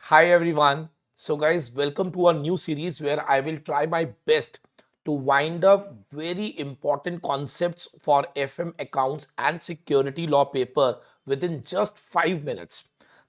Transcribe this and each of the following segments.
Hi everyone. So guys, welcome to a new series where I will try my best to wind up very important concepts for FM accounts and security law paper within just 5 minutes.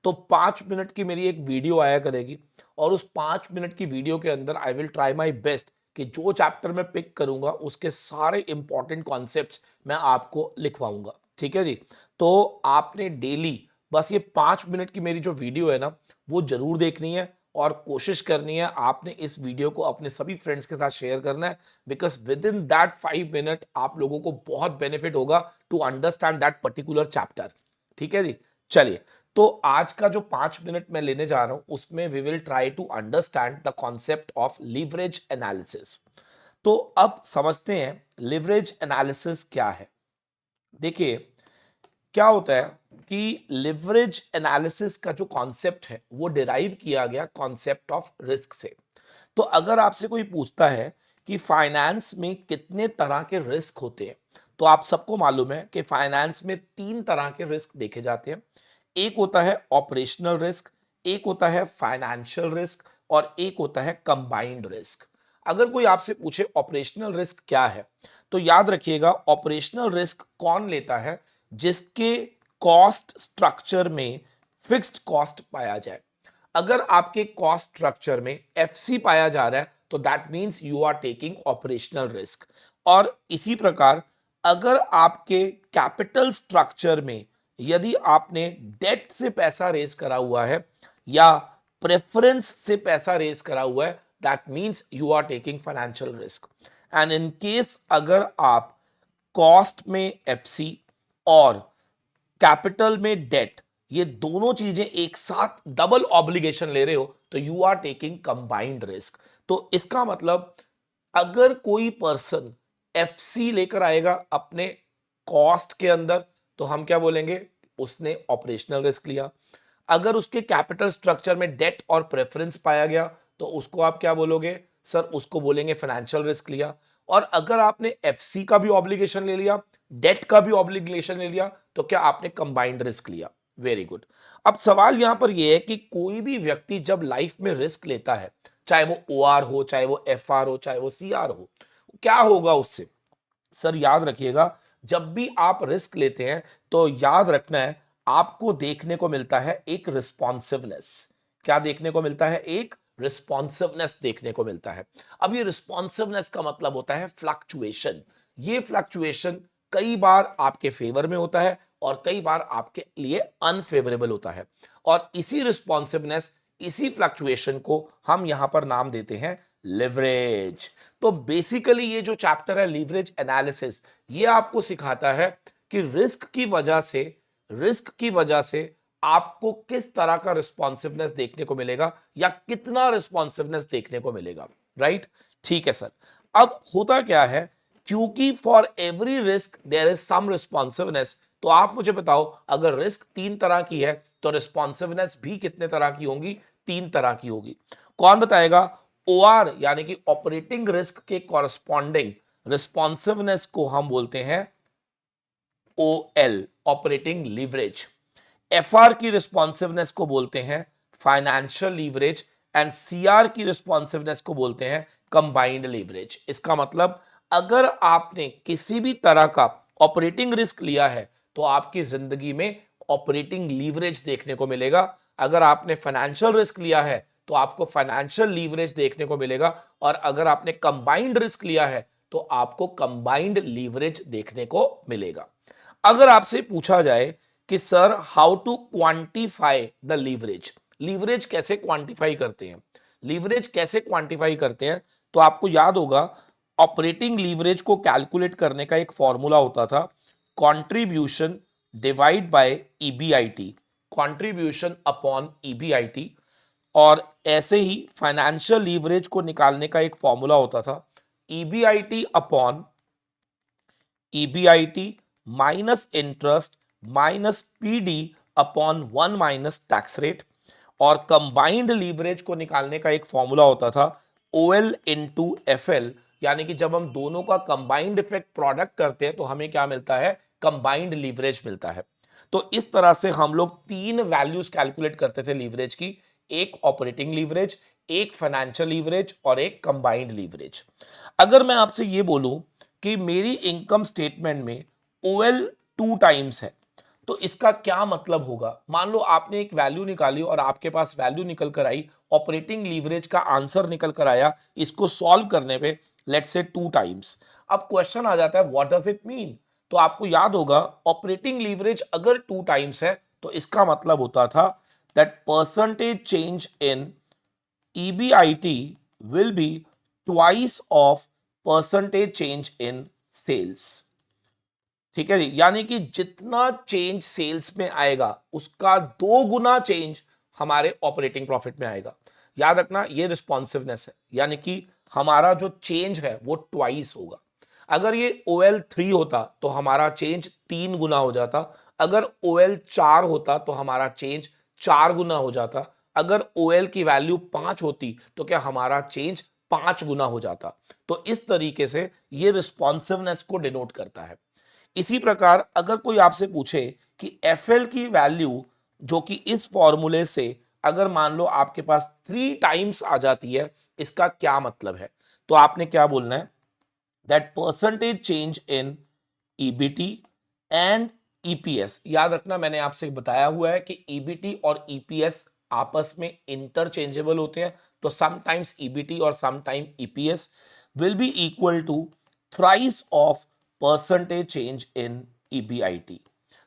तो 5 minute की मेरी एक video आया करेगी और उस 5 minute की video के अंदर I will try my best कि जो चैप्टर मैं पिक करूंगा उसके सारे इंपॉर्टेंट कॉन्सेप्ट्स मैं आपको लिखवाऊंगा। ठीक है जी। तो आपने डेली बस ये 5 मिनट की मेरी जो वीडियो है ना वो जरूर देखनी है और कोशिश करनी है आपने इस वीडियो को अपने सभी फ्रेंड्स के साथ शेयर करना है because within that 5 minute आप लोगों को बहुत बेनिफिट होगा to understand that particular chapter. ठीक है जी। चलिए, तो आज का जो 5 मिनट मैं लेने जा रहा हूं उसमें we will try to understand the concept of leverage analysis. तो अब समझते हैं लिवरेज एनालिसिस क्या है। देखिए, क्या होता है कि लिवरेज एनालिसिस का जो कॉन्सेप्ट है वो डिराइव किया गया कॉन्सेप्ट ऑफ रिस्क से। तो अगर आपसे कोई पूछता है कि फाइनेंस में कितने तरह के रिस्क होते हैं, तो आप सबको मालूम है कि फाइनेंस में 3 तरह के रिस्क देखे जाते हैं। एक होता है ऑपरेशनल रिस्क, एक होता है फाइनेंशियल रिस्क और एक होता है कंबाइंड रिस्क। अगर कोई आपसे पूछे ऑपरेशनल रिस्क क्या है, तो याद रखिएगा ऑपरेशनल रिस्क कौन लेता है जिसके कॉस्ट स्ट्रक्चर में फिक्स्ड कॉस्ट पाया जाए। अगर आपके कॉस्ट स्ट्रक्चर में एफसी पाया जा रहा है तो that means you are taking operational risk. और इसी प्रकार अगर आपके कैपिटल स्ट्रक्चर में यदि आपने डेट से पैसा रेज करा हुआ है या प्रेफरेंस से पैसा रेज करा हुआ है that means you are taking financial risk. And in case अगर आप कॉस्ट में एफसी और कैपिटल में डेट, ये दोनों चीजें एक साथ डबल ऑब्लिगेशन ले रहे हो तो you are taking combined risk. तो इसका मतलब अगर कोई पर्सन एफसी लेकर आएगा अपने कॉस्ट के अंदर तो हम क्या बोलेंगे, उसने ऑपरेशनल रिस्क लिया। अगर उसके कैपिटल स्ट्रक्चर में डेट और प्रेफरेंस पाया गया तो उसको आप क्या बोलोगे सर, उसको बोलेंगे फाइनेंशियल रिस्क लिया। और अगर आपने एफसी का भी ऑब्लिगेशन ले लिया, डेट का भी ऑब्लिगेशन ले लिया तो क्या आपने कंबाइंड रिस्क लिया। Very good. अब सवाल यहां पर यह है कि कोई भी व्यक्ति जब लाइफ में रिस्क लेता है, चाहे वो ओआर हो, चाहे वो एफआर हो, चाहे वो सीआर हो, क्या होगा उससे। सर याद रखिएगा, जब भी आप रिस्क लेते हैं तो याद रखना है आपको देखने को मिलता है एक रिस्पॉन्सिवनेस। क्या देखने को मिलता है, एक रिस्पॉन्सिवनेस देखने को मिलता है। अब ये रिस्पॉन्सिवनेस का मतलब होता है फ्लक्चुएशन। ये फ्लक्चुएशन कई बार आपके फेवर में होता है और कई बार आपके लिए अनफेवरेबल होता है। और इसी रिस्पॉन्सिवनेस, इसी फ्लक्चुएशन को हम यहां पर नाम देते हैं लिवरेज। तो बेसिकली ये जो चैप्टर है लीवरेज एनालिसिस, ये आपको सिखाता है कि रिस्क की वजह से आपको किस तरह का रिस्पॉन्सिवनेस देखने को मिलेगा या कितना रिस्पॉन्सिवनेस देखने को मिलेगा। राइट। ठीक है सर। अब होता क्या है, क्योंकि for every risk there is some responsiveness, तो आप मुझे बताओ अगर रिस्क 3 तरह की है तो रिस्पॉन्सिवनेस भी कितने तरह की होंगी, 3 तरह की होगी। कौन बताएगा। ओआर यानी कि ऑपरेटिंग रिस्क के कॉरस्पॉन्डिंग रिस्पॉन्सिवनेस को हम बोलते हैं ओएल, ऑपरेटिंग लीवरेज। एफआर की रिस्पॉन्सिवनेस को बोलते हैं फाइनेंशियल लीवरेज एंड सीआर की रिस्पॉन्सिवनेस को बोलते हैं कंबाइंड लीवरेज। इसका मतलब अगर आपने किसी भी तरह का ऑपरेटिंग रिस्क लिया है तो आपकी जिंदगी में ऑपरेटिंग लीवरेज देखने को मिलेगा। अगर आपने फाइनेंशियल रिस्क लिया है तो आपको फाइनेंशियल लीवरेज देखने को मिलेगा। और अगर आपने कंबाइंड रिस्क लिया है तो आपको कंबाइंड लीवरेज देखने को मिलेगा। अगर आपसे पूछा जाए कि sir how to quantify the leverage, leverage कैसे क्वांटिफाई करते हैं, लीवरेज कैसे क्वांटिफाई करते हैं, तो आपको याद होगा ऑपरेटिंग लीवरेज को कैलकुलेट करने का एक फॉर्मूला होता था, contribution divide by EBIT, contribution upon EBIT. और ऐसे ही फाइनेंशियल लीवरेज को निकालने का एक फॉर्मूला होता था, EBIT upon EBIT minus interest minus PD upon 1 minus tax rate. और कंबाइंड लीवरेज को निकालने का एक फॉर्मूला होता था ओएल इंटू एफ एल, यानी कि जब हम दोनों का कंबाइंड इफेक्ट प्रोडक्ट करते हैं तो हमें क्या मिलता है, कंबाइंड लीवरेज मिलता है। तो इस तरह से हम लोग 3 वैल्यूज कैलकुलेट करते थे लीवरेज की। एक ऑपरेटिंग लीवरेज, एक फाइनेंशियल लीवरेज और एक कंबाइंड लीवरेज। अगर मैं आपसे ये बोलूं कि मेरी इनकम स्टेटमेंट में ओएल 2 टाइम्स है, तो इसका क्या मतलब होगा? मान लो आपने एक वैल्यू निकाली और आपके पास वैल्यू निकल कर आई, ऑपरेटिंग लीवरेज का आंसर निकल कर आया, इसको सॉल्व करने पे लेट्स से 2 टाइम्स। अब क्वेश्चन आ जाता है व्हाट डज इट मीन? तो आपको याद होगा ऑपरेटिंग लीवरेज अगर 2 टाइम्स है तो इसका मतलब होता था that percentage change in EBIT will be twice of percentage change in sales। ठीक है जी, यानी कि जितना चेंज सेल्स में आएगा उसका 2 गुना चेंज हमारे ऑपरेटिंग प्रॉफिट में आएगा। याद रखना ये रिस्पॉन्सिवनेस है, यानी कि हमारा जो चेंज है वो ट्वाइस होगा। अगर ये OL3 होता तो हमारा चेंज 3 गुना हो जाता, अगर OL4 होता तो हमारा चेंज 4 गुना हो जाता, अगर OL की वैल्यू 5 होती तो क्या हमारा चेंज 5 गुना हो जाता। तो इस तरीके से ये रिस्पॉन्सिवनेस को डिनोट करता है। इसी प्रकार अगर कोई आपसे पूछे कि FL की वैल्यू जो कि इस फॉर्मूले से अगर मान लो आपके पास 3 टाइम्स आ जाती है, इसका क्या मतलब है? तो आपने क्या बोलना है that percentage change in EBT and EPS। याद रखना मैंने आपसे बताया हुआ है कि EBT और EPS आपस में इंटरचेंजेबल होते हैं, तो समटाइम्स EBT और sometime EPS will be equal to thrice of percentage change in EBIT।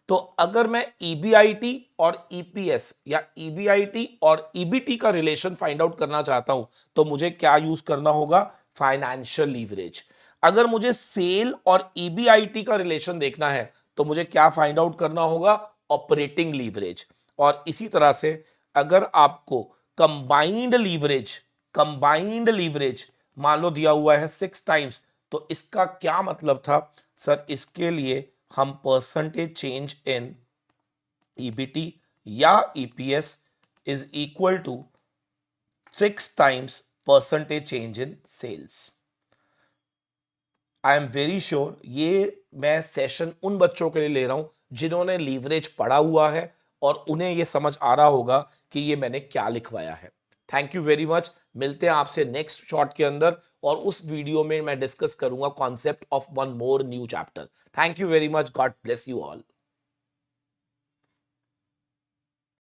तो अगर मैं EBIT और EPS या EBIT और EBT का रिलेशन फाइंड आउट करना चाहता हूं तो मुझे क्या यूज करना होगा? Financial leverage. अगर मुझे सेल और EBIT का रिलेशन देखना है तो मुझे क्या फाइंड आउट करना होगा? Operating leverage. और इसी तरह से अगर आपको कंबाइंड लीवरेज मान लो दिया हुआ है 6 टाइम्स, तो इसका क्या मतलब था? सर इसके लिए हम परसेंटेज चेंज इन EBT या EPS is equal to 6 times percentage change in sales. I am very sure ये मैं सेशन उन बच्चों के लिए ले रहा हूं जिन्होंने लीवरेज पढ़ा हुआ है और उन्हें ये समझ आ रहा होगा कि ये मैंने क्या लिखवाया है। Thank you very much. मिलते हैं आपसे नेक्स्ट शॉट के अंदर और उस वीडियो में मैं डिस्कस करूंगा concept of one more new chapter. Thank you very much. God bless you all.